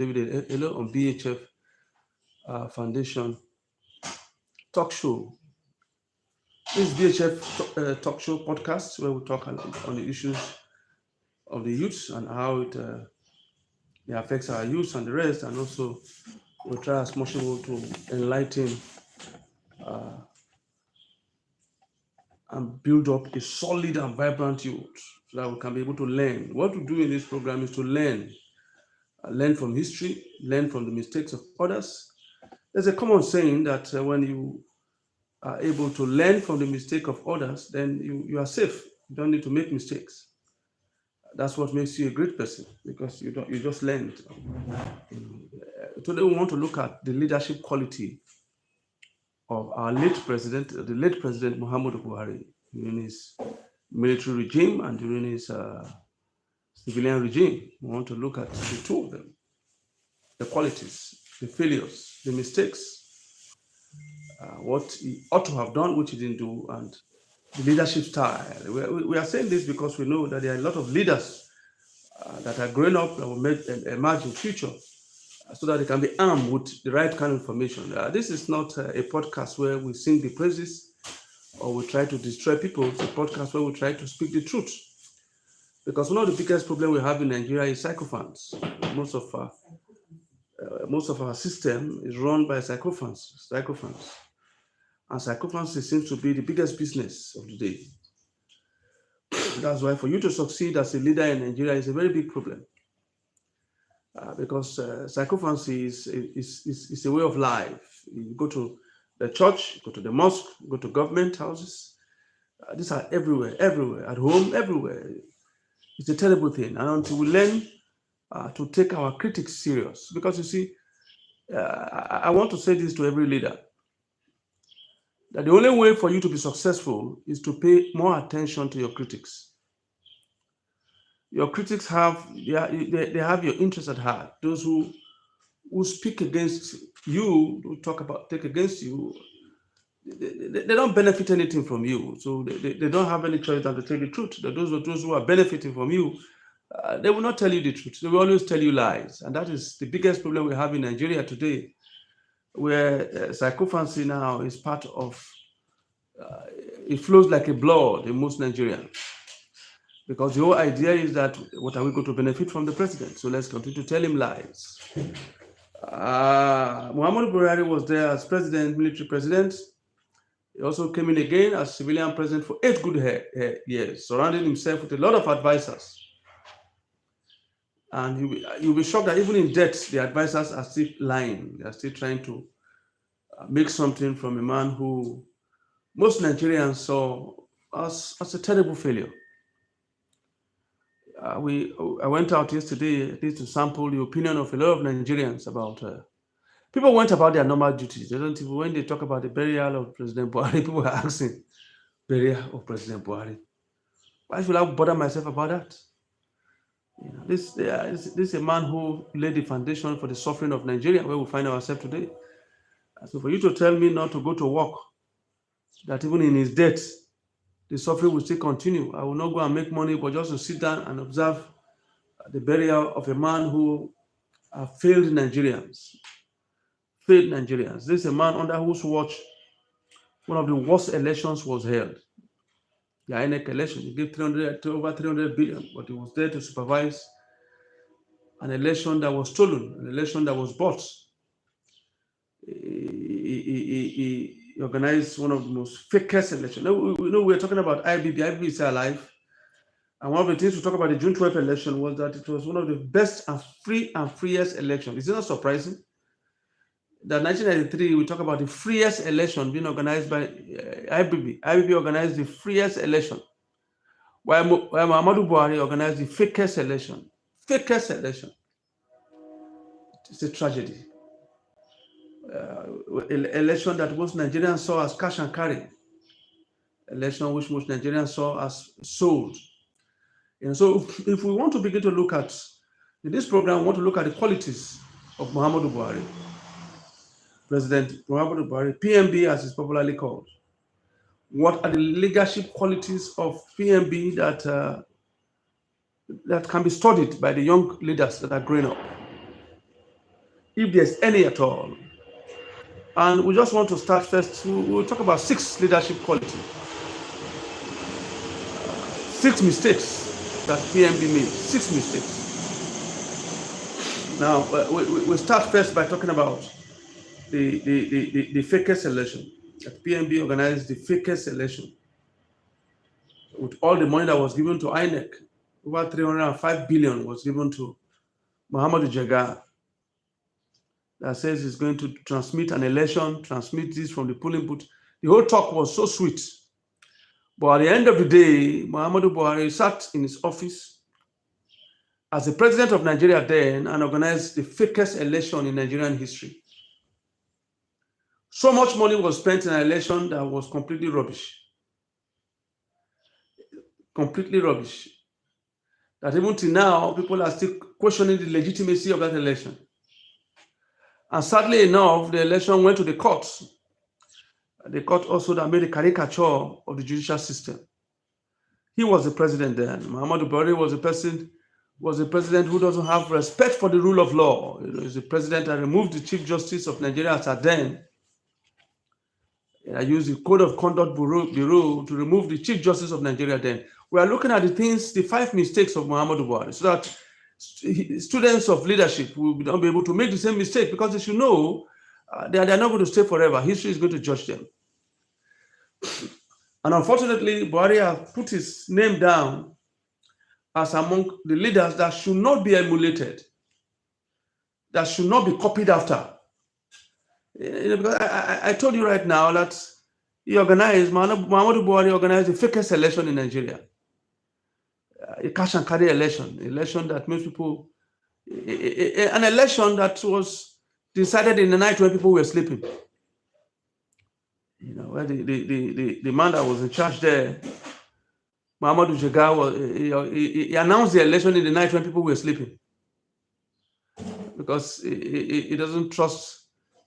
David Elo on BHF Foundation talk show. This is BHF talk show podcast where we talk on the issues of the youth and how it affects our youth and the rest, and also we try as much as possible to enlighten and build up a solid and vibrant youth so that we can be able to learn. What we do in this program is to learn from history, learn from the mistakes of others. There's a common saying that when you are able to learn from the mistake of others, then you are safe. You don't need to make mistakes. That's what makes you a great person because you just learned. Today we want to look at the leadership quality of our the late President Muhammadu Buhari during his military regime and during his civilian regime. We want to look at the two of them, the qualities, the failures, the mistakes, what he ought to have done, which he didn't do, and the leadership style. We are saying this because we know that there are a lot of leaders that are growing up that will emerge in future so that they can be armed with the right kind of information. This is not a podcast where we sing the praises or we try to destroy people. It's a podcast where we try to speak the truth. Because one of the biggest problems we have in Nigeria is sycophants. Most of our system is run by sycophants. And sycophancy seems to be the biggest business of the day. That's why for you to succeed as a leader in Nigeria is a very big problem. Because sycophancy is a way of life. You go to the church, go to the mosque, go to government houses. These are everywhere, at home, everywhere. It's a terrible thing. And until we learn to take our critics serious, because you see, I want to say this to every leader, that the only way for you to be successful is to pay more attention to your critics. Your critics they have your interest at heart. Those who speak against you, who take against you, they don't benefit anything from you. So they don't have any choice than to tell the truth. Those who are benefiting from you, they will not tell you the truth. They will always tell you lies. And that is the biggest problem we have in Nigeria today, where sycophancy now is part of, it flows like a blood in most Nigerians. Because the whole idea is that what are we going to benefit from the president? So let's continue to tell him lies. Muhammadu Buhari was there as president, military president. He also came in again as civilian president for 8 good years, surrounding himself with a lot of advisors. And you'll be shocked that even in death, the advisors are still lying. They are still trying to make something from a man who most Nigerians saw as a terrible failure. I went out yesterday at least to sample the opinion of a lot of Nigerians about. People went about their normal duties. They don't even, when they talk about the burial of President Buhari, people are asking, burial of President Buhari. Why should I bother myself about that? This is a man who laid the foundation for the suffering of Nigeria, where we find ourselves today. So for you to tell me not to go to work, that even in his death, the suffering will still continue. I will not go and make money, but just to sit down and observe the burial of a man who failed Nigerians. This is a man under whose watch one of the worst elections was held. The INEC election, he gave over 300 billion, but he was there to supervise an election that was stolen, an election that was bought. He organized one of the most fakest elections. We're talking about IBB. IBB is alive. And one of the things we talk about the June 12th election was that it was one of the best and freest elections. Is it not surprising that 1993, we talk about the freest election being organized by IBB. IBB organized the freest election, while Muhammadu Buhari organized the fakest election. It's a tragedy. Election that most Nigerians saw as cash and carry. Election which most Nigerians saw as sold. And so if we want to begin to look at, in this program, we want to look at the qualities of Muhammadu Buhari. President Muhammadu Buhari, PMB as is popularly called. What are the leadership qualities of PMB that can be studied by the young leaders that are growing up? if there's any at all. And we just want to start first. We'll talk about 6 leadership qualities, 6 mistakes that PMB made. 6 mistakes. Now, we start first by talking about the fakest election. That PMB organized the fakest election with all the money that was given to INEC. Over 305 billion was given to Muhammadu Jaga, that says he's going to transmit an election, transmit this from the polling booth. The whole talk was so sweet. But at the end of the day, Muhammadu Buhari sat in his office as the president of Nigeria then and organized the fakest election in Nigerian history. So much money was spent in an election that was completely rubbish. Completely rubbish. That even till now, people are still questioning the legitimacy of that election. And sadly enough, the election went to the courts. The court also that made a caricature of the judicial system. He was the president then. Muhammadu Buhari was a president who doesn't have respect for the rule of law. He's the president that removed the Chief Justice of Nigeria at then. I used the Code of Conduct Bureau to remove the Chief Justice of Nigeria then. We are looking at the 5 mistakes of Muhammadu Buhari, so that students of leadership will not be able to make the same mistake, because they should know they are not going to stay forever. History is going to judge them. And unfortunately, Buhari has put his name down as among the leaders that should not be emulated, that should not be copied after. Because I told you right now that Muhammadu Buhari organized the fakest election in Nigeria. A cash and carry election that most people, an election that was decided in the night when people were sleeping. Where the man that was in charge there, Muhammadu Jaga, he announced the election in the night when people were sleeping, because he doesn't trust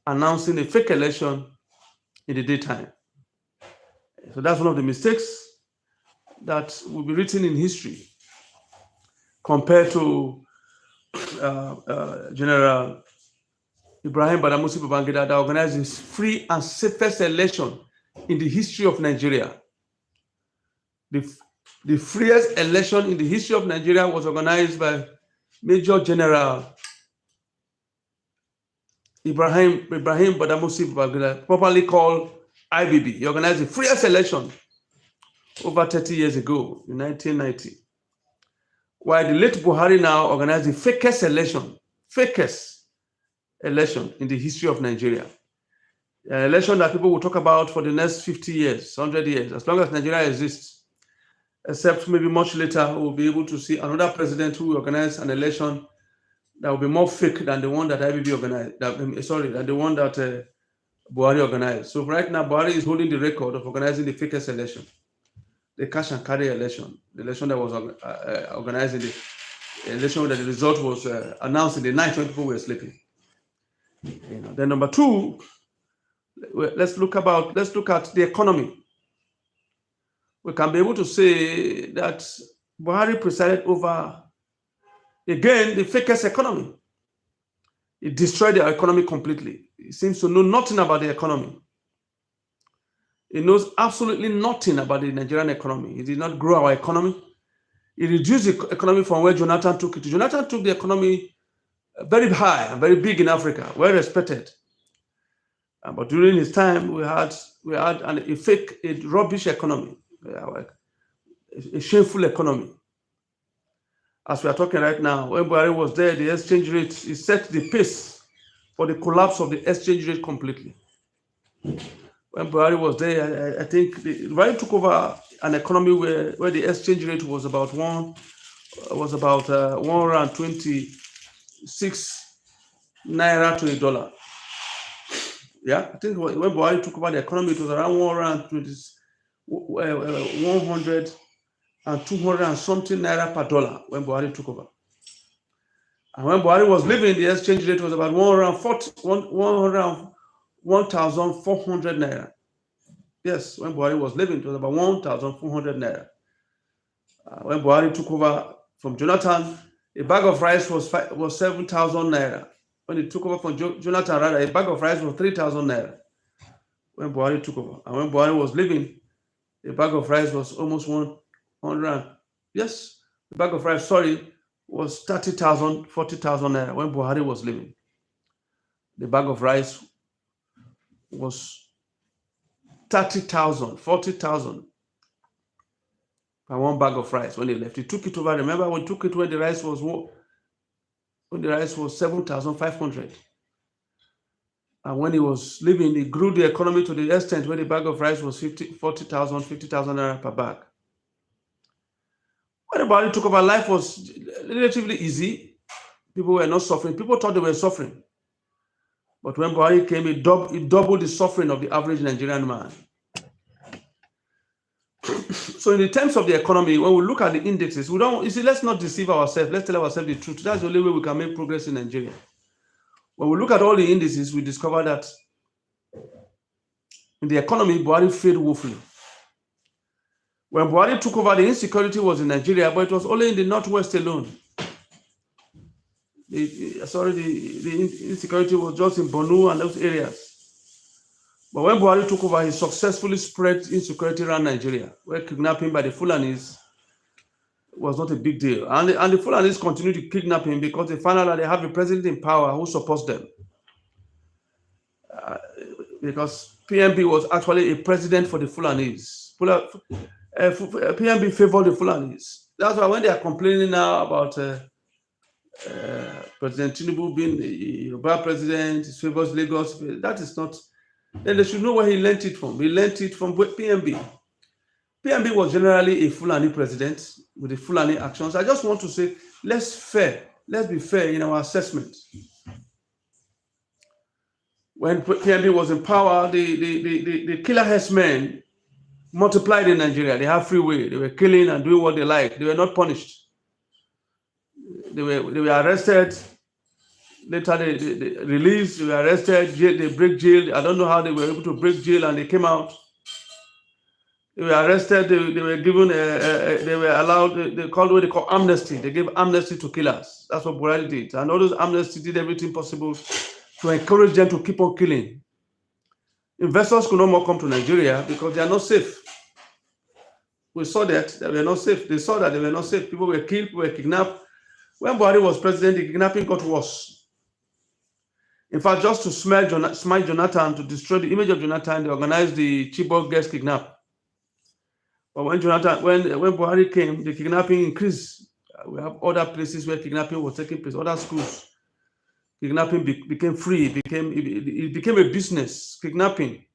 announcing a fake election in the daytime. So that's one of the mistakes that will be written in history, compared to General Ibrahim Badamasi Babangida, that organized this free and safest election in the history of Nigeria. The freest election in the history of Nigeria was organized by Major General Ibrahim Badamasi Babangida, properly called IBB. He organized the freest election over 30 years ago, in 1990. While the late Buhari now organized the fakest election in the history of Nigeria. An election that people will talk about for the next 50 years, 100 years, as long as Nigeria exists. Except maybe much later, we'll be able to see another president who will organize an election that will be more fake than the one that IBB organized, than the one that Buhari organized. So right now, Buhari is holding the record of organizing the fakest election, the cash and carry election, the election that was organized in the election that the result was announced in the night when people were sleeping. Then number 2, let's look at the economy. We can be able to say that Buhari presided over, again, the fakest economy. He destroyed the economy completely. He seems to know nothing about the economy. He knows absolutely nothing about the Nigerian economy. He did not grow our economy. He reduced the economy from where Jonathan took it. Jonathan took the economy very high and very big in Africa, well respected. But during his time, we had a rubbish economy, a shameful economy. As we are talking right now, when Buhari was there, the exchange rate, he set the pace for the collapse of the exchange rate completely. When Buhari was there, I think Buhari took over an economy where the exchange rate was about 126 naira to a dollar. Yeah, I think when Buhari took over the economy, it was around 100 and 200 and something naira per dollar when Buhari took over. And when Buhari was leaving, the exchange rate was about 1,400 naira. Yes, when Buhari was leaving, it was about 1,400 naira. When Buhari took over from Jonathan, a bag of rice was 7,000 naira. when he took over from Jonathan, rather, a bag of rice was 3,000 naira when Buhari took over. And when Buhari was leaving, a bag of rice was almost 100. Yes, the bag of rice, sorry, was 30,000, 40,000 naira when Buhari was leaving. The bag of rice was 30,000, 40,000 by one bag of rice when he left. He took it over. Remember, when he took it when the rice was 7,500. And when he was leaving, he grew the economy to the extent where the bag of rice was 40,000, 50,000 naira per bag. When Buhari took over, life was relatively easy. People were not suffering. People thought they were suffering. But when Buhari came, it doubled the suffering of the average Nigerian man. So in the terms of the economy, when we look at the indexes, let's not deceive ourselves. Let's tell ourselves the truth. That's the only way we can make progress in Nigeria. When we look at all the indices, we discover that in the economy, Buhari failed woefully. When Buhari took over, the insecurity was in Nigeria, but it was only in the northwest alone. The insecurity was just in Borno and those areas. But when Buhari took over, he successfully spread insecurity around Nigeria, where kidnapping by the Fulanis was not a big deal. And the Fulanis continue to kidnap him because they find out that they have a president in power who supports them. Because PMB was actually a president for the Fulanis. PMB favored the Fulanis. That's why when they are complaining now about President Tinubu being the Yoruba president, he favors Lagos, that is not. Then they should know where he learned it from. He learned it from PMB. PMB was generally a Fulani president with the Fulani actions. I just want to say, let's be fair in our assessment. When PMB was in power, the killer herdsmen multiplied in Nigeria. They have free will. They were killing and doing what they like. They were not punished. They were arrested. Later they released. They were arrested. They break jail. I don't know how they were able to break jail and they came out. They were arrested. They were given. They were allowed. They called what they call amnesty. They gave amnesty to killers. That's what Buhari did. And all those amnesty did everything possible to encourage them to keep on killing. Investors could no more come to Nigeria because they are not safe. We saw that they were not safe. They saw that they were not safe. People were killed. People were kidnapped. When Buhari was president, the kidnapping got worse. In fact, just to smite Jonathan, to destroy the image of Jonathan, they organized the Chibok girls kidnap. But when Buhari came, the kidnapping increased. We have other places where kidnapping was taking place, other schools. Kidnapping became free. It became a business. Kidnapping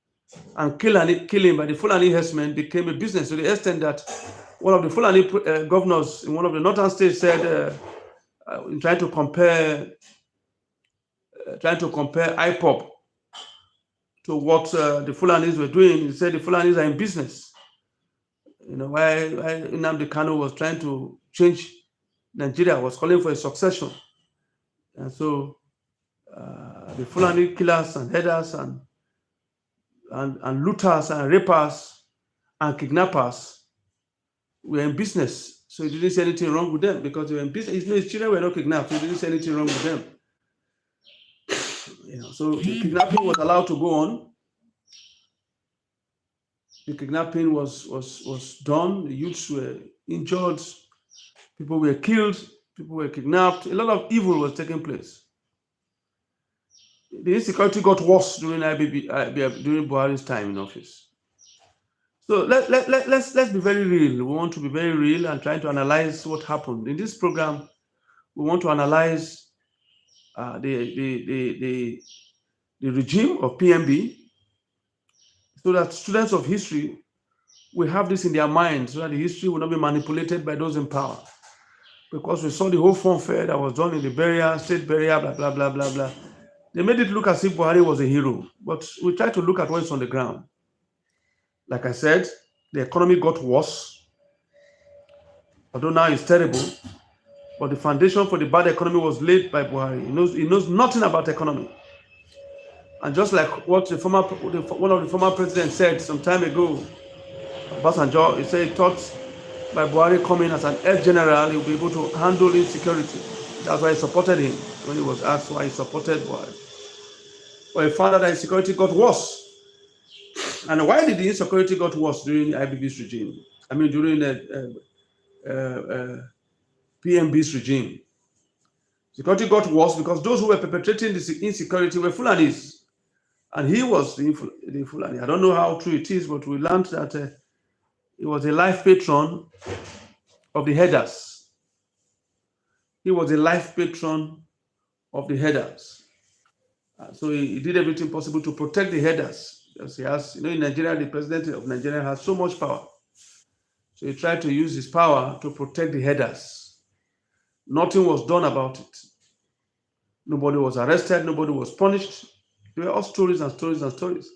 and killing by the Fulani herdsmen became a business to the extent that one of the Fulani governors in one of the northern states said, trying to compare IPOP to what the Fulanis were doing, he said the Fulanis are in business. You know, why Nnamdi Kanu was trying to change Nigeria, was calling for a succession. And so the Fulani killers and headers and looters and rapers and kidnappers were in business. So he didn't see anything wrong with them because they were in business. His children were not kidnapped. He didn't see anything wrong with them. You know, so the kidnapping was allowed to go on. The kidnapping was done. The youths were injured. People were killed. People were kidnapped. A lot of evil was taking place. The insecurity got worse during Buhari's time in office. So let's be very real. We want to be very real and trying to analyze what happened. In this program, we want to analyze the regime of PMB so that students of history will have this in their minds so that the history will not be manipulated by those in power. Because we saw the whole funfair that was done in the state burial, blah, blah, blah, blah, blah. They made it look as if Buhari was a hero, but we try to look at what's on the ground. Like I said, the economy got worse, although now it's terrible, but the foundation for the bad economy was laid by Buhari. He knows nothing about economy. And just like what one of the former presidents said some time ago, Obasanjo, he said he thought by Buhari coming as an head general, he will be able to handle insecurity. That's why he supported him. when he was asked why he supported why. But he found out that insecurity got worse. And why did the insecurity got worse during IBB's regime? I mean, during the PMB's regime. Security got worse because those who were perpetrating the insecurity were Fulanis. And he was the Fulani. I don't know how true it is, but we learned that he was a life patron of the headers. He was a life patron of the headers. So he did everything possible to protect the headers. Because he has, in Nigeria, the president of Nigeria has so much power. So he tried to use his power to protect the headers. Nothing was done about it. Nobody was arrested. Nobody was punished. They were all stories and stories and stories.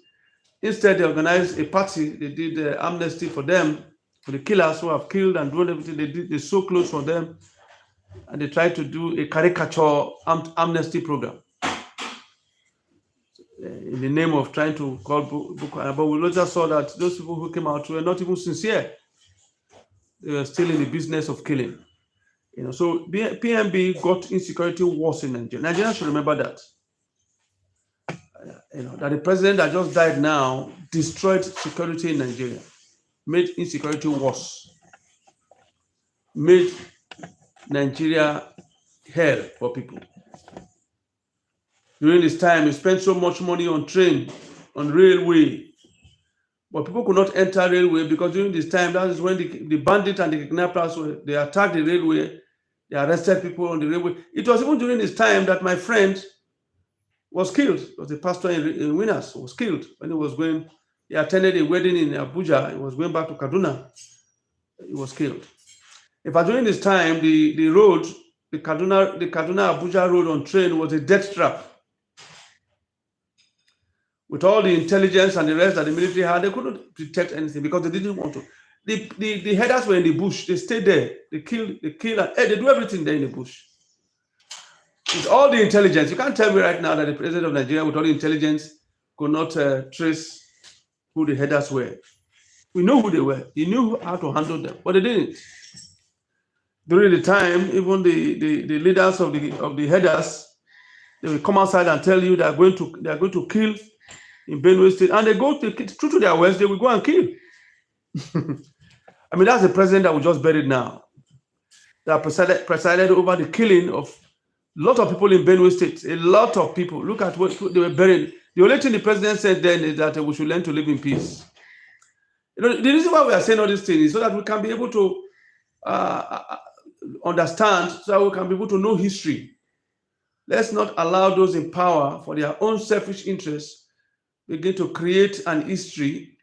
Instead, they organized a party. They did amnesty for them, for the killers who have killed and done everything. They sew clothes for them. And they tried to do a caricature amnesty program in the name of trying to call Boko Haram. But we later saw that those people who came out were not even sincere. They were still in the business of killing. So PMB got insecurity worse in Nigeria. Nigerians should remember that. That the president that just died now destroyed security in Nigeria, made insecurity worse, made Nigeria hell for people. During this time, he spent so much money on train, on railway, but people could not enter railway because during this time, that is when the bandits and the kidnappers, they attacked the railway, they arrested people on the railway. It was even during this time that my friend was killed. It was a pastor in Winners was killed when he attended a wedding in Abuja. He was going back to Kaduna. He was killed. In fact, during this time, the road, the Kaduna Abuja road on train was a death trap. With all the intelligence and the rest that the military had, they couldn't detect anything because they didn't want to. The headers were in the bush. They stayed there. They kill, and they do everything there in the bush. With all the intelligence, you can't tell me right now that the president of Nigeria, with all the intelligence, could not trace who the headers were. We know who they were. He knew how to handle them, but they didn't. During the time, even the leaders of the headers, they will come outside and tell you they are going to kill in Benue State, and they go true to their words, they will go and kill. I mean, that's the president that we just buried now, that presided over the killing of a lot of people in Benue State. A lot of people. Look at what they were buried. The only thing the president said then is that we should learn to live in peace. The reason why we are saying all these things is so that we can be able to understand, so that we can be able to know history. Let's not allow those in power for their own selfish interests begin to create an history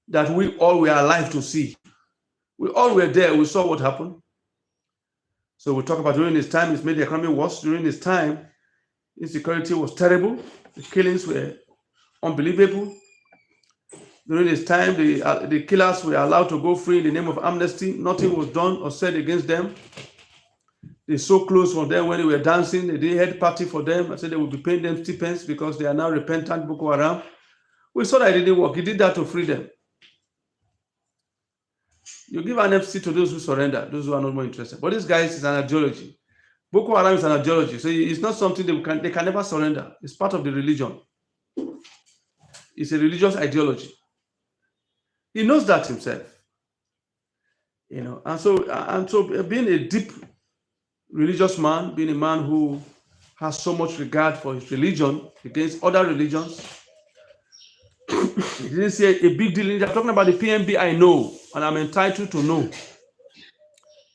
that we all were alive to see. We all were there. We saw what happened. So we talk about during this time, it's made the economy worse. During this time, insecurity was terrible. The killings were unbelievable. During this time, the killers were allowed to go free in the name of amnesty. Nothing was done or said against them. They so close for them when they were dancing. They did a head party for them. I said they would be paying them stipends because they are now repentant Boko Haram. We saw that it didn't work. He did that to free them. You give an FC to those who surrender, those who are not more interested. But this guy is an ideology. Boko Haram is an ideology. So it's not something they can never surrender. It's part of the religion. It's a religious ideology. He knows that himself. And so being a deep religious man, being a man who has so much regard for his religion against other religions, he didn't say a big deal. They're talking about the PMB I know, and I'm entitled to know.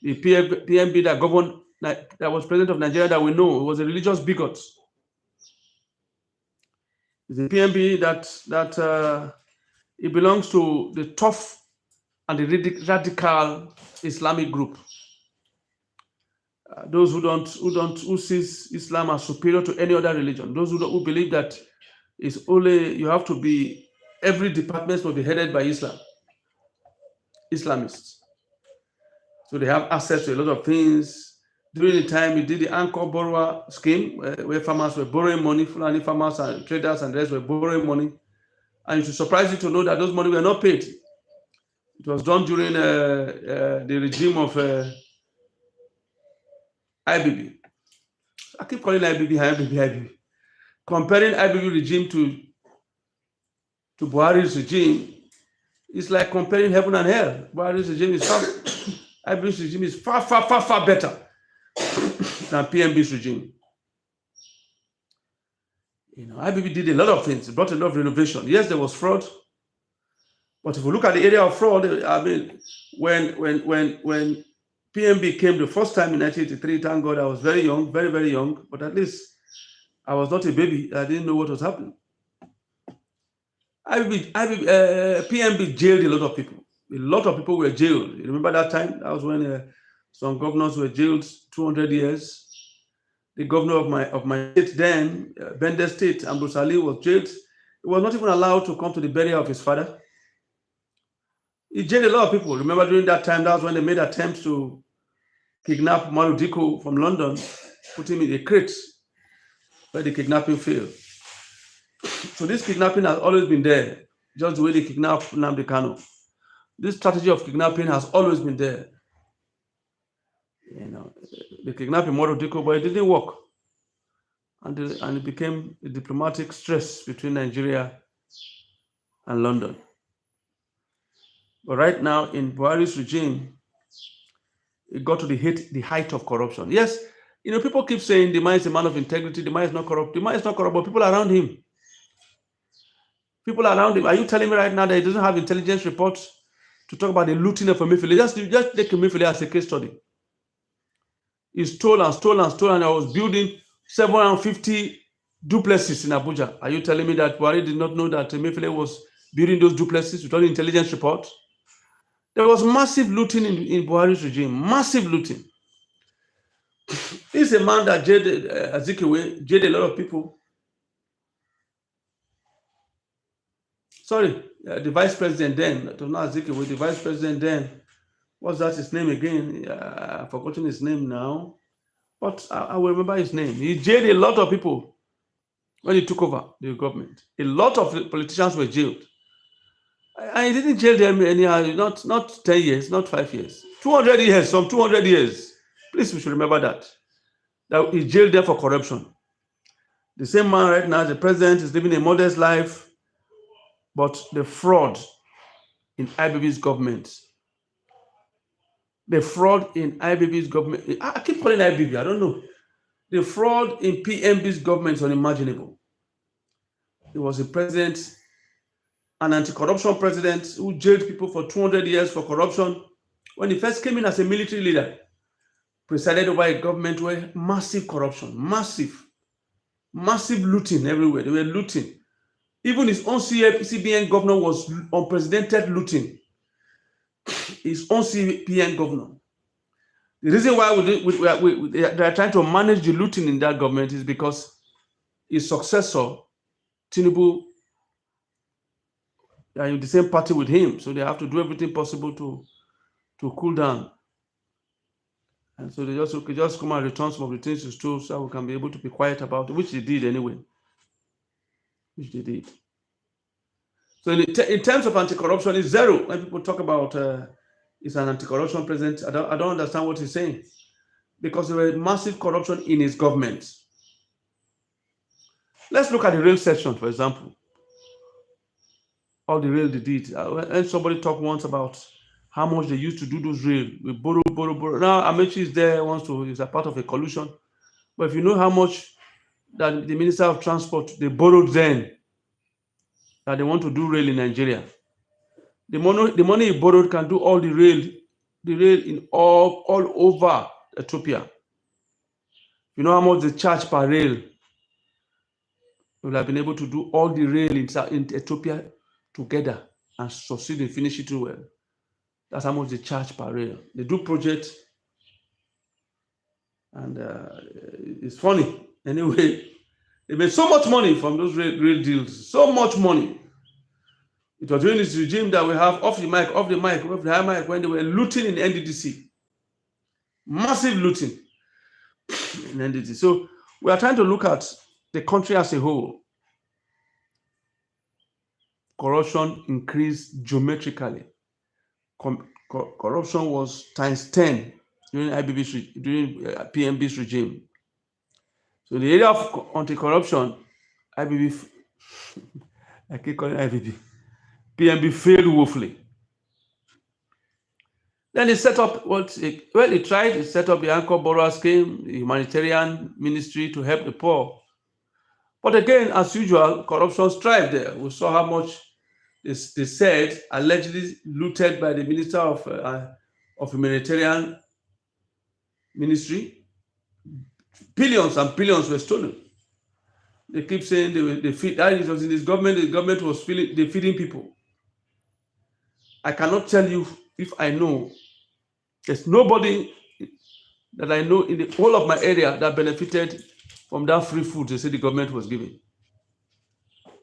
The PMB that governed, that was president of Nigeria that we know, was a religious bigot. The PMB that it belongs to the tough and the radical Islamic group. Those who sees Islam as superior to any other religion. Those who believe that it's only you have to be, every department will be headed by Islamists. So they have access to a lot of things. During the time we did the anchor borrower scheme, where farmers were borrowing money, Fulani farmers and traders and the rest were borrowing money. And it should surprise you to know that those money were not paid. It was done during the regime of IBB. I keep calling IBB. Comparing IBB regime to Buhari's regime is like comparing heaven and hell. Buhari's regime is IBB's regime is far better than PMB's regime. IBB did a lot of things. It brought a lot of renovation. Yes, there was fraud, but if we look at the area of fraud, I mean, when PMB came the first time in 1983, thank God I was very young, very young, but at least I was not a baby. I didn't know what was happening. PMB jailed a lot of people. A lot of people were jailed. You remember that time? That was when some governors were jailed 200 years. The governor of my state then, Bender State, Ambrose Ali, was jailed. He was not even allowed to come to the burial of his father. He jailed a lot of people. Remember during that time, that was when they made attempts to kidnap Maru Diko from London, put him in a crate where the kidnapping failed. So this kidnapping has always been there, just the way they kidnapped Nnamdi Kanu. This strategy of kidnapping has always been there. They kidnapped Maru Diko, but it didn't work. And it became a diplomatic stress between Nigeria and London. But right now, in Buhari's regime, it got to the height of corruption. Yes, people keep saying the man is a man of integrity, the man is not corrupt. The man is not corrupt, but people around him. Are you telling me right now that he doesn't have intelligence reports to talk about the looting of Emefiele? Just take Emefiele as a case study. He stole. I was building 750 duplexes in Abuja. Are you telling me that Buhari did not know that Emefiele was building those duplexes without the intelligence report? There was massive looting in Buhari's regime. Massive looting. He's a man that jailed a lot of people. Sorry, the vice president then, not Azikiwe, the vice president then, what's that his name again? I've forgotten his name now, but I will remember his name. He jailed a lot of people when he took over the government. A lot of politicians were jailed. And he didn't jail them anyhow, not 10 years, not 5 years. 200 years, some 200 years. Please, we should remember that he jailed them for corruption. The same man right now, the president, is living a modest life, but the fraud in IBB's government, I keep calling IBB, I don't know. The fraud in PMB's government is unimaginable. He was a president, an anti-corruption president who jailed people for 200 years for corruption. When he first came in as a military leader, presided over a government where massive corruption, massive looting everywhere. They were looting. Even his own CBN governor was unprecedented looting. His own CBN governor. The reason why they are trying to manage the looting in that government is because his successor, Tinubu, they are in the same party with him, so they have to do everything possible to cool down. And so they just come and return some of the things to stole so we can be able to be quiet about it, which they did anyway. So in terms of anti-corruption, it's zero. When people talk about he's an anti-corruption president, I don't understand what he's saying. Because there was massive corruption in his government. Let's look at the rail section, for example. All the rail they did. And somebody talked once about how much they used to do those rail. We borrow. Now Amechi is there, is a part of a collusion. But if you know how much that the Minister of Transport, they borrowed then, that they want to do rail in Nigeria. The money he borrowed can do all the rail in all over Ethiopia. You know how much they charge per rail? We will have been able to do all the rail in Ethiopia together and succeed and finish it well. That's how much they charge per rail. They do projects, and it's funny. Anyway, they made so much money from those rail deals. So much money. It was during this regime that we have off the high mic, when they were looting in NDDC. Massive looting in NDDC. So we are trying to look at the country as a whole. Corruption increased geometrically. Corruption was times 10 during PMB's regime. So in the area of anti-corruption, IBB, I keep calling IBB, PMB failed woefully. Then they set up they tried to set up the anchor borrower scheme, the humanitarian ministry to help the poor. But again, as usual, corruption thrived there. We saw how much they said allegedly looted by the minister of humanitarian ministry. Billions and billions were stolen. They keep saying they feed. That was in this government. The government was feeding people. I cannot tell you if I know. There's nobody that I know in the whole of my area that benefited from that free food they say the government was giving.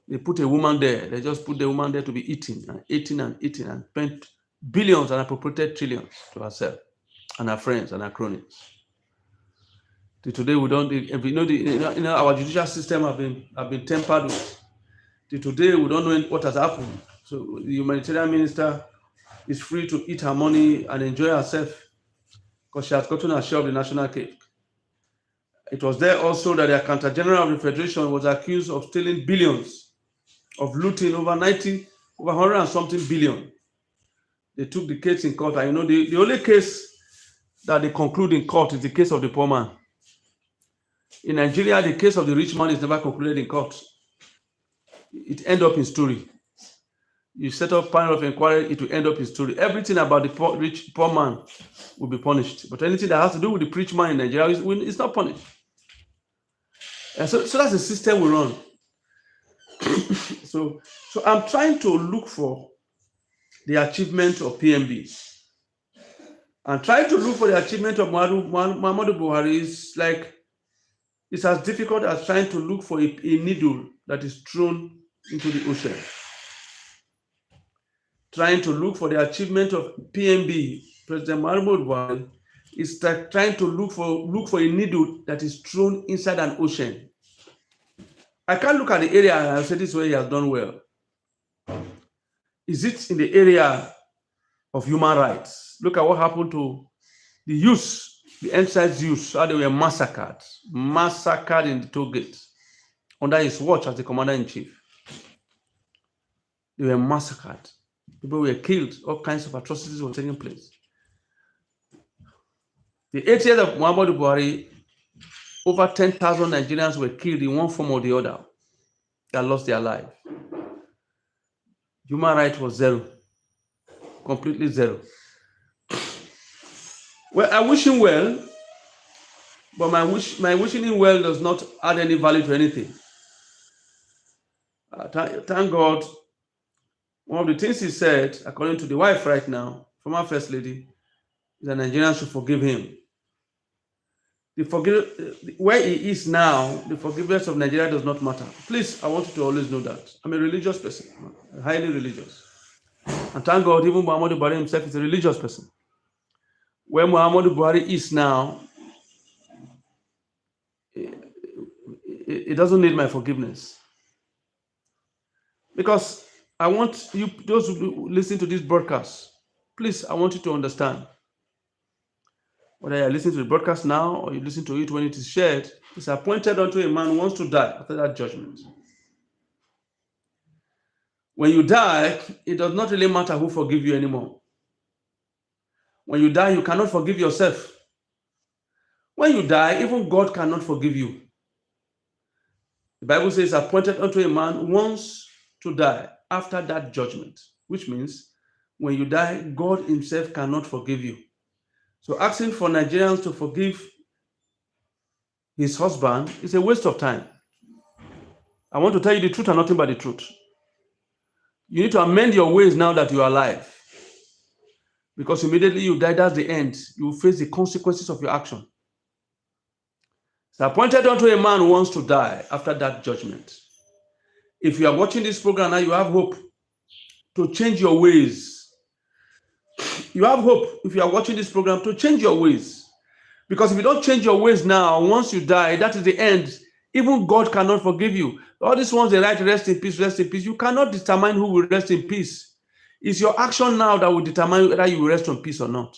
They put a woman there. They just put the woman there to be eating and eating and eating and spent billions and appropriated trillions to herself and her friends and her cronies. Till today, we don't. Our judicial system have been tampered with. Till today, we don't know what has happened. So the humanitarian minister is free to eat her money and enjoy herself because she has gotten her share of the national cake. It was there also that the Accountant General of the Federation was accused of stealing billions, of looting over 100 and something billion. They took the case in court, and the only case that they conclude in court is the case of the poor man. In Nigeria, the case of the rich man is never concluded in court. It ends up in story. You set up panel of inquiry, it will end up in story. Everything about the poor man will be punished. But anything that has to do with the rich man in Nigeria is not punished. And so that's the system we run. So I'm trying to look for the achievement of PMB. I'm trying to look for the achievement of Muhammadu Buhari is like, it's as difficult as trying to look for a needle that is thrown into the ocean. Trying to look for the achievement of PMB, President Muhammadu Buhari, is like trying to look for a needle that is thrown inside an ocean. I can't look at the area and say this is where he has done well. Is it in the area of human rights? Look at what happened to the youth. The Enside's youth, how they were massacred in the toll gate under his watch as the commander-in-chief. They were massacred. People were killed. All kinds of atrocities were taking place. The 8 years of Muhammadu Buhari, over 10,000 Nigerians were killed in one form or the other. They lost their life. Human rights was zero. Completely zero. Well, I wish him well, but my wishing him well does not add any value to anything. Thank God, one of the things he said, according to the wife right now, former First Lady, is that Nigerians should forgive him. Where he is now, the forgiveness of Nigeria does not matter. Please, I want you to always know that. I'm a religious person, highly religious. And thank God, even Muhammadu Buhari himself is a religious person. Where Muhammadu Buhari is now, it doesn't need my forgiveness. Because I want you, those who listen to this broadcast, please, I want you to understand. Whether you listen to the broadcast now or you listen to it when it is shared, it's appointed unto a man who wants to die after that judgment. When you die, it does not really matter who forgives you anymore. When you die, you cannot forgive yourself. When you die, even God cannot forgive you. The Bible says, appointed unto a man who wants to die after that judgment, which means when you die, God himself cannot forgive you. So asking for Nigerians to forgive his husband is a waste of time. I want to tell you the truth and nothing but the truth. You need to amend your ways now that you are alive. Because immediately you die, that's the end. You will face the consequences of your action. It's appointed unto a man who wants to die after that judgment. If you are watching this program now, you have hope to change your ways. You have hope, if you are watching this program, to change your ways. Because if you don't change your ways now, once you die, that is the end. Even God cannot forgive you. All these ones, they write, rest in peace, rest in peace. You cannot determine who will rest in peace. It's your action now that will determine whether you will rest in peace or not.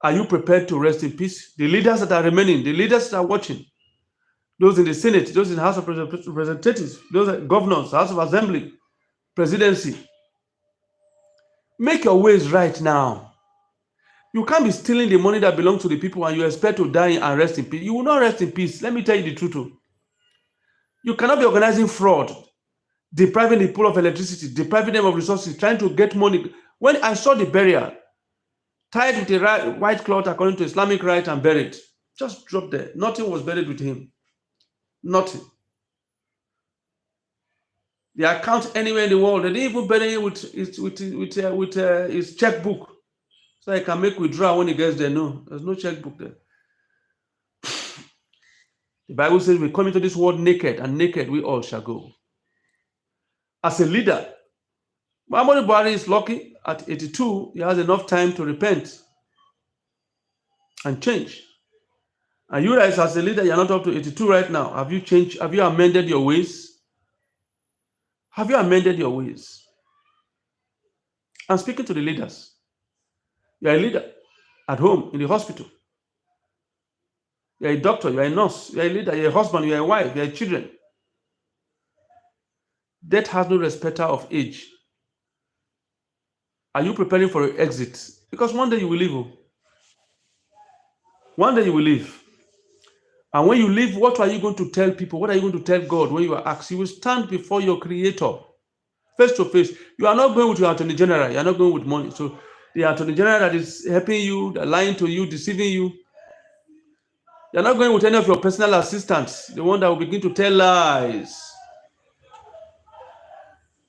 Are you prepared to rest in peace? The leaders that are remaining, the leaders that are watching, those in the Senate, those in the House of Representatives, those are governors, House of Assembly, presidency. Make your ways right now. You can't be stealing the money that belongs to the people and you expect to die and rest in peace. You will not rest in peace. Let me tell you the truth. You cannot be organizing fraud, depriving the pool of electricity, depriving them of resources, trying to get money. When I saw the burial, tied with a white cloth according to Islamic rite and buried, just dropped there. Nothing was buried with him. Nothing. The account anywhere in the world, they didn't even bury it with his checkbook, so he can make withdrawal when he gets there. No, there's no checkbook there. The Bible says we come into this world naked, and naked we all shall go. As a leader, Muhammadu Buhari is lucky. At 82, he has enough time to repent and change. And you guys, as a leader, you're not up to 82 right now. Have you changed? Have you amended your ways? Have you amended your ways? I'm speaking to the leaders. You're a leader at home, in the hospital. You're a doctor, you're a nurse, you're a leader, you're a husband, you're a wife, you're children. Death has no respecter of age. Are you preparing for your exit? Because one day you will leave. One day you will leave. And when you leave, what are you going to tell people? What are you going to tell God when you are asked? You will stand before your Creator, face to face. You are not going with your Attorney General. You are not going with money. So the Attorney General that is helping you, that lying to you, deceiving you, you are not going with any of your personal assistants, the one that will begin to tell lies,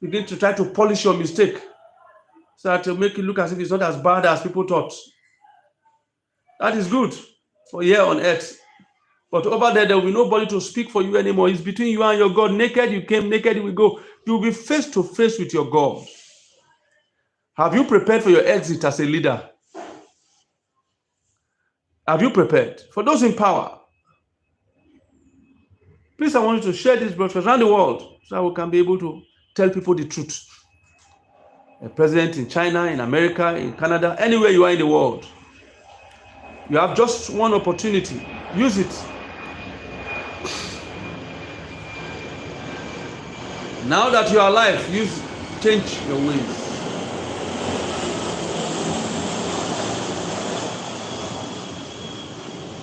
begin to try to polish your mistake, so that to make it look as if it's not as bad as people thought. That is good for here on earth. But over there will be nobody to speak for you anymore. It's between you and your God. Naked you came, naked you will go. You will be face to face with your God. Have you prepared for your exit as a leader? Have you prepared? For those in power, please, I want you to share this broadcast around the world so that we can be able to tell people the truth. A president in China, in America, in Canada, anywhere you are in the world, you have just one opportunity. Use it. Now that you are alive, change your ways.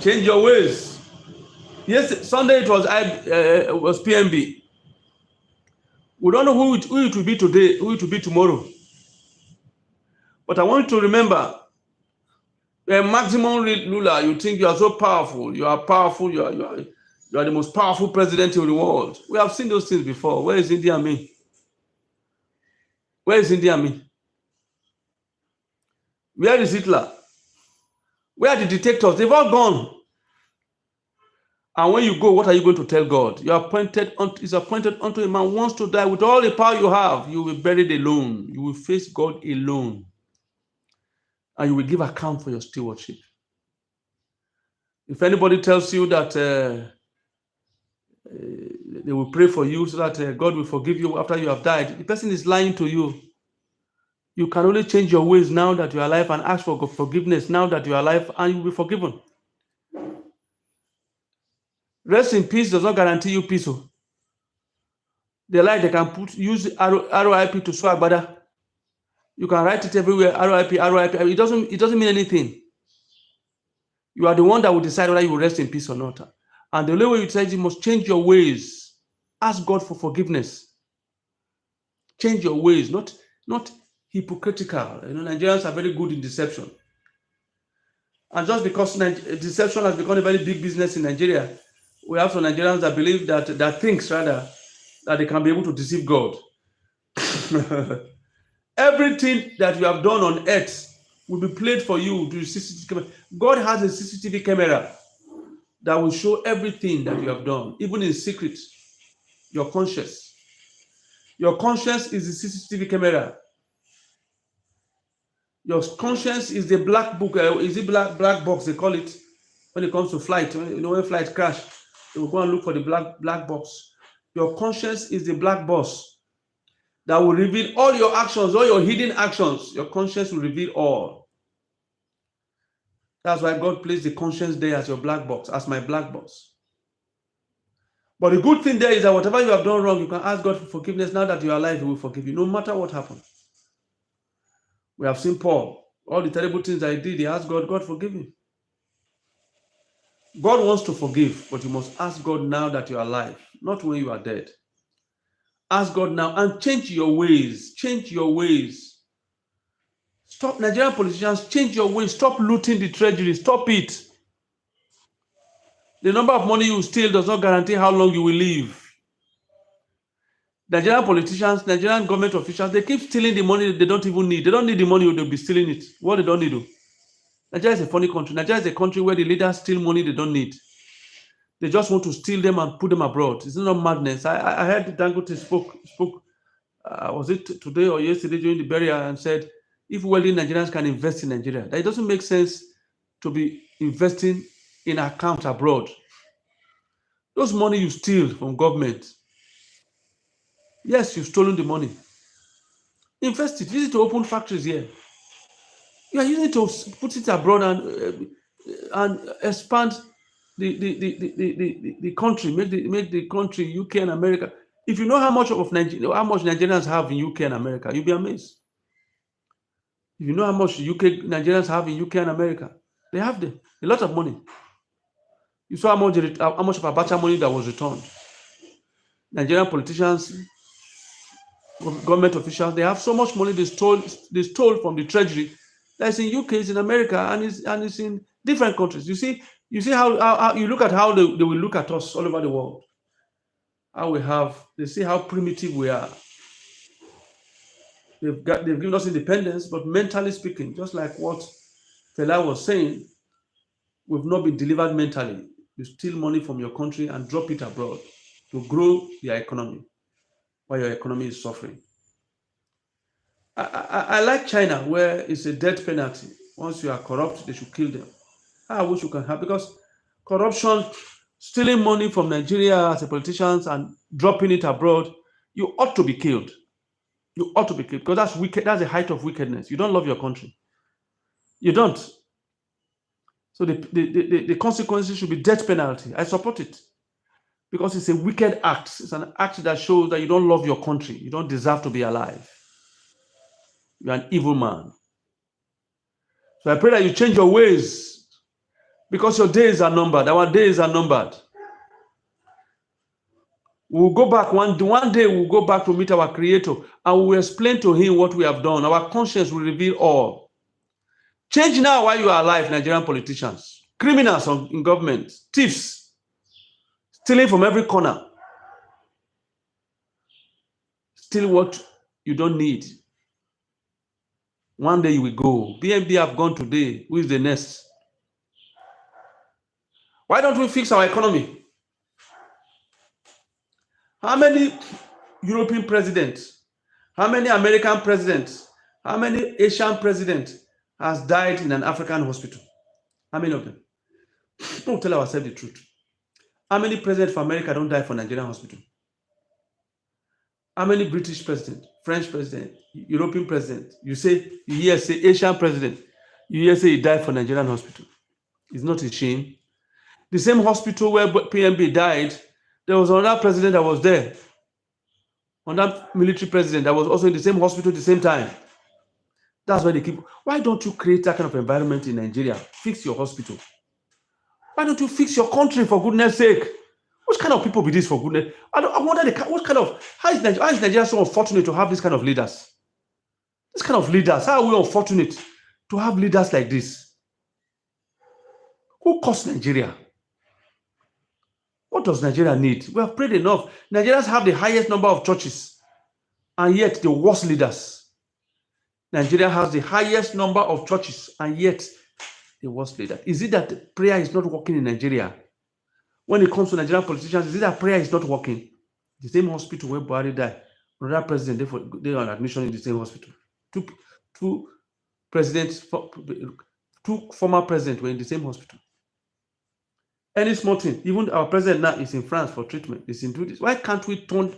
Change your ways. Yes, Sunday it was PMB. We don't know who it will be today, who it will be tomorrow. But I want you to remember, you're a maximum ruler. You think you are so powerful. You are powerful. You are the most powerful president in the world. We have seen those things before. Where is India me? Where is India me? Where is Hitler? Where are the dictators? They've all gone. And when you go, what are you going to tell God? Is appointed unto a man wants to die with all the power you have. You will be buried alone. You will face God alone. And you will give account for your stewardship. If anybody tells you that they will pray for you so that God will forgive you after you have died, the person is lying to you. You can only change your ways now that you are alive and ask for forgiveness now that you are alive, and you will be forgiven. Rest in peace does not guarantee you peace. They lie, they can use RIP to swear agbada. You can write it everywhere, RIP. It doesn't mean anything. You are the one that will decide whether you will rest in peace or not. And the only way you decide, you must change your ways. Ask God for forgiveness. Change your ways, not hypocritical. Nigerians are very good in deception. And just because deception has become a very big business in Nigeria, we have some Nigerians that believe that thinks that they can be able to deceive God. Everything that you have done on earth will be played for you to CCTV camera. God has a CCTV camera that will show everything that you have done, even in secret. Your conscience. Your conscience is the CCTV camera. Your conscience is the black book. Is it black box they call it when it comes to flight? When flight crash, they will go and look for the black box. Your conscience is the black box that will reveal all your actions, all your hidden actions. Your conscience will reveal all. That's why God placed the conscience there as your black box, as my black box. But the good thing there is that whatever you have done wrong, you can ask God for forgiveness. Now that you are alive, He will forgive you, no matter what happened. We have seen Paul. All the terrible things that he did, he asked God, God, forgive me. God wants to forgive, but you must ask God now that you are alive, not when you are dead. Ask God now and change your ways. Change your ways. Stop, Nigerian politicians, change your ways. Stop looting the treasury. Stop it. The number of money you steal does not guarantee how long you will live. Nigerian politicians, Nigerian government officials, they keep stealing the money they don't even need. They don't need the money, they'll be stealing it. What they don't need to. Nigeria is a funny country. Nigeria is a country where the leaders steal money they don't need. They just want to steal them and put them abroad. It's not madness. I heard Dangote spoke, was it today or yesterday during the burial, and said, if wealthy Nigerians can invest in Nigeria, that it doesn't make sense to be investing in accounts abroad. Those money you steal from government, yes, you've stolen the money. Invest it. Use it to open factories here. You are using it to put it abroad and expand the country, make the country UK and America. If you know how much Nigerians have in UK and America, you'll be amazed. If you know how much Nigerians have in UK and America, they have a lot of money. You saw how much of Abacha money that was returned. Nigerian politicians, government officials, they have so much money they stole from the treasury. That's in UK, it's in America, and it's in different countries. You see how you look at how they will look at us all over the world. They see how primitive we are. They've given us independence, but mentally speaking, just like what Fela was saying, we've not been delivered mentally. You steal money from your country and drop it abroad to grow your economy while your economy is suffering. I like China, where it's a death penalty. Once you are corrupt, they should kill them. I wish you can have, because corruption, stealing money from Nigeria as a politician and dropping it abroad, you ought to be killed. You ought to be killed, because that's wicked. That's the height of wickedness. You don't love your country. You don't. So the consequences should be death penalty. I support it, because it's a wicked act. It's an act that shows that you don't love your country. You don't deserve to be alive. You're an evil man. So I pray that you change your ways, because your days are numbered. Our days are numbered. We'll go back one day. We'll go back to meet our Creator, and we'll explain to Him what we have done. Our conscience will reveal all. Change now while you are alive, Nigerian politicians, criminals in government, thieves, stealing from every corner. Steal what you don't need. One day you will go. BNB have gone today. Who is the next? Why don't we fix our economy? How many European presidents, how many American presidents, how many Asian presidents has died in an African hospital? How many of them? Don't tell ourselves the truth. How many presidents for America don't die for Nigerian hospital? How many British president, French president, European president, you hear say Asian president, you hear say he died for Nigerian hospital? It's not a shame. The same hospital where PMB died, there was another president that was there, another military president that was also in the same hospital at the same time. That's why they keep. Why don't you create that kind of environment in Nigeria? Fix your hospital. Why don't you fix your country, for goodness sake? Which kind of people be this, for goodness? I wonder what kind of, how is Nigeria so unfortunate to have this kind of leaders? This kind of leaders, how are we unfortunate to have leaders like this? Who caused Nigeria? What does Nigeria need? We have prayed enough. Nigerians have the highest number of churches, and yet the worst leaders. Nigeria has the highest number of churches, and yet the worst leader. Is it that prayer is not working in Nigeria? When it comes to Nigerian politicians, is it that prayer is not working? The same hospital where Buhari died, another president, they are on admission in the same hospital. Two former presidents were in the same hospital. Any small thing, even our president now is in France for treatment. Is into this. Why can't we turn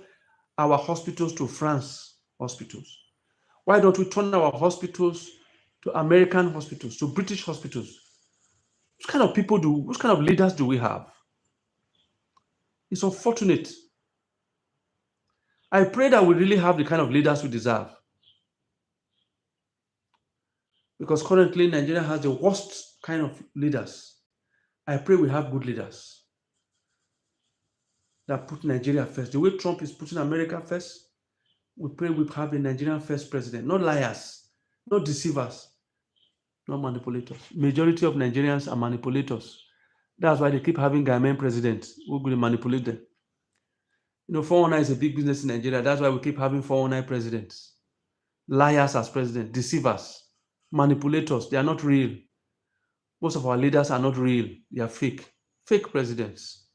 our hospitals to France hospitals? Why don't we turn our hospitals to American hospitals, to British hospitals? What kind of people which kind of leaders do we have? It's unfortunate. I pray that we really have the kind of leaders we deserve. Because currently Nigeria has the worst kind of leaders. I pray we have good leaders that put Nigeria first. The way Trump is putting America first, we pray we have a Nigerian first president. Not liars, not deceivers, not manipulators. Majority of Nigerians are manipulators. That's why they keep having Ghanaian presidents who will manipulate them. 419 is a big business in Nigeria. That's why we keep having 419 presidents. Liars as president, deceivers, manipulators. They are not real. Most of our leaders are not real. They are fake. Fake presidents.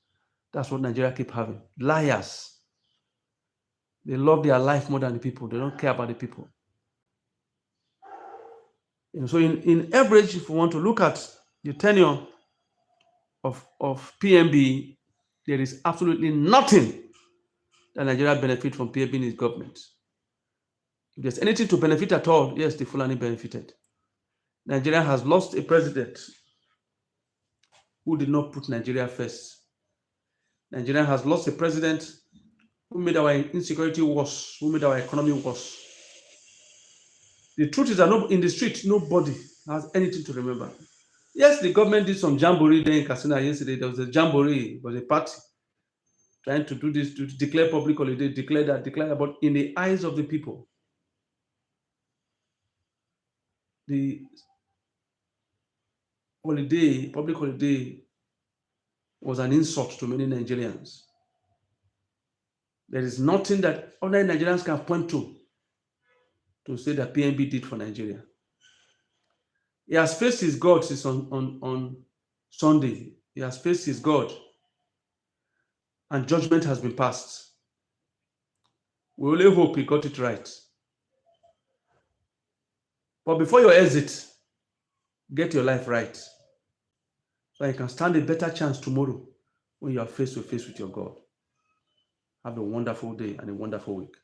That's what Nigeria keep having. Liars. They love their life more than the people. They don't care about the people. So in average, if we want to look at the tenure of PMB, there is absolutely nothing that Nigeria benefit from PMB in its government. If there's anything to benefit at all, yes, the Fulani benefited. Nigeria has lost a president who did not put Nigeria first. Nigeria has lost a president who made our insecurity worse, who made our economy worse. The truth is that in the street, nobody has anything to remember. Yes, the government did some jamboree there in Katsina yesterday. There was a jamboree, it was a party trying to do this, to declare public holiday, declare that. But in the eyes of the people, the public holiday, was an insult to many Nigerians. There is nothing that other Nigerians can point to say that PNB did for Nigeria. He has faced his God since on Sunday. He has faced his God, and judgment has been passed. We only hope he got it right. But before your exit, get your life right, so you can stand a better chance tomorrow when you are face to face with your God. Have a wonderful day and a wonderful week.